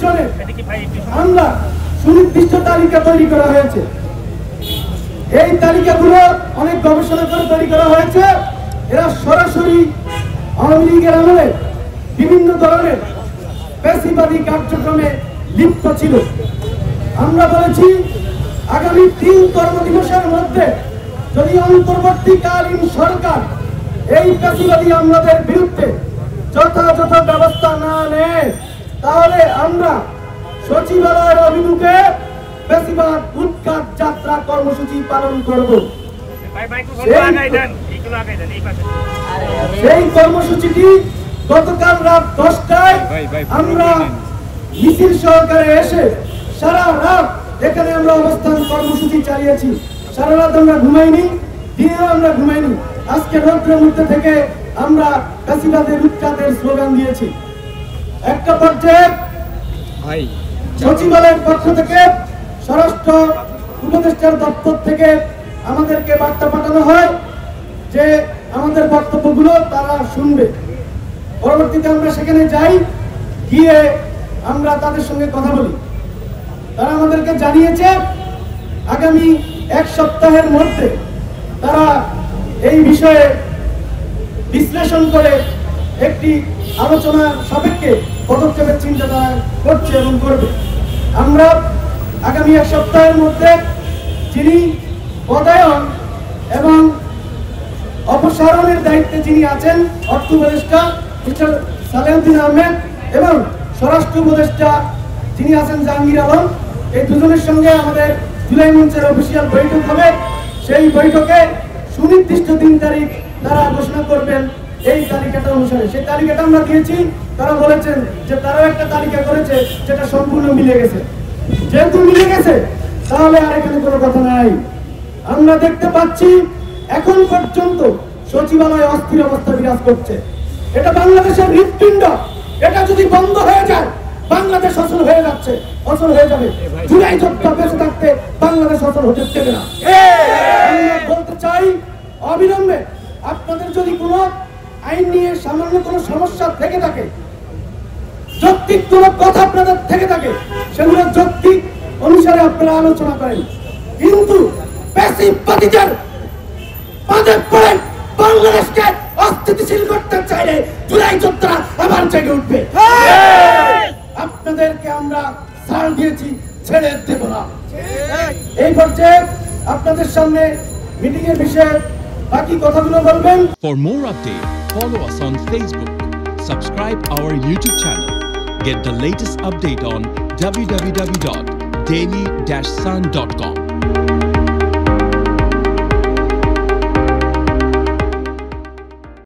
জনের আমরা সুনির্দিষ্ট তালিকা তৈরি করা হয়েছে। এই তালিকাগুলো অনেক গবেষণা করে তৈরি করা হয়েছে। এরা সরাসরি আওয়ামী লীগের আমলে বিভিন্ন ধরনের পেশিবাদী কার্যক্রমে লিপ্ত ছিল। আমরা বলেছি আগামী 3 কর্মদিবসের মধ্যে যদি অন্তর্বর্তীকালীন সরকার এই পেশিবাদী আমলাদের বিরুদ্ধে যথাযথ ব্যবস্থা না নেয় তাহলে আমরা সচিবালয়ের অভিমুখে পেশিবাদ উৎখাত যাত্রা কর্মসূচি পালন করব। সেই কর্মসূচিটি গতকাল রাত 10টায় আমরা মিছিল সহকারে এসে সারা রাত এখানে আমরা অবস্থান কর্মসূচি চালিয়েছি। সারা রাত আমরা ঘুমাইনি, দিনেও আমরা ঘুমাইনি। আজকে রৌদ্রের মধ্যে থেকে আমরা পেশিবাদের উৎখাতের স্লোগান দিয়েছি। একটা পর্যায়ে সচিবালয়ের পক্ষ থেকে স্বরাষ্ট্র উপদেষ্টার দপ্তর থেকে আমাদেরকে বার্তা পাঠানো হয় যে আমাদের বক্তব্যগুলো তারা শুনবে। পরবর্তীতে আমরা সেখানে যাই, গিয়ে আমরা তাদের সঙ্গে কথা বলি। তারা আমাদেরকে জানিয়েছে আগামী 1 সপ্তাহের মধ্যে তারা এই বিষয়ে বিশ্লেষণ করে একটি আলোচনা সাপেক্ষে পদক্ষেপের চিন্তা তারা করছে এবং করবে। আমরা আগামী 1 সপ্তাহের মধ্যে যিনি পদায়ন এবং অপসারণের দায়িত্বে যিনি আছেন অর্থ উপদেষ্টা মিস্টার সালেউদ্দিন আহমেদ এবং স্বরাষ্ট্র উপদেষ্টা যিনি আছেন জাহাঙ্গীর আলম, এই দুজনের সঙ্গে আমাদের জুলাই মঞ্চের অফিসিয়াল বৈঠক হবে। সেই বৈঠকে সুনির্দিষ্ট 3 তারিখ তারা ঘোষণা করবেন এই তালিকাটা অনুসারে। সেই তালিকাটা আমরা দিয়েছি। তারা বলেছেন যে তারাও একটা তালিকা করেছে যেটা সম্পূর্ণ মিলে গেছে। যেহেতু মিলে গেছে তাহলে আর এখানে কোনো কথা নাই। আমরা দেখতে পাচ্ছি এখন পর্যন্ত সচিবালয়ে অস্থির অবস্থা বিরাজ করছে। এটা বাংলাদেশের হৃৎপিণ্ড। এটা যদি বন্ধ হয়ে যায় বাংলাদেশ অচল হয়ে যাচ্ছে, অচল হয়ে যাবে। জুলাই যোদ্ধা বেঁচে থাকতে বাংলাদেশ অচল হতে দেবে না। আমরা বলতে চাই অবিলম্বে আপনাদের যদি কোনো আইন নিয়ে সামান্য কোনো সমস্যা থেকে থাকে, যৌক্তিক কোনো কথা আপনাদের থেকে থাকে, সেগুলো যৌক্তিক অনুসারে আপনারা আলোচনা করেন। কিন্তু পেশিবাদীদের পাদে পড়ে বাংলাদেশকে অস্থিতিশীল করতে চাইলে জুলাই যোদ্ধারা আবার জেগে উঠবে। আপনাদেরকে আমরা ছাড় দিয়েছি, ছেড়ে দেব না। এই পর্যায়ে আপনাদের সামনে মিটিং এর বিষয়ে বাকি কথাগুলো বলবেন। For more updates, follow us on Facebook, subscribe our YouTube channel, get the latest update on www.daily-sun.com.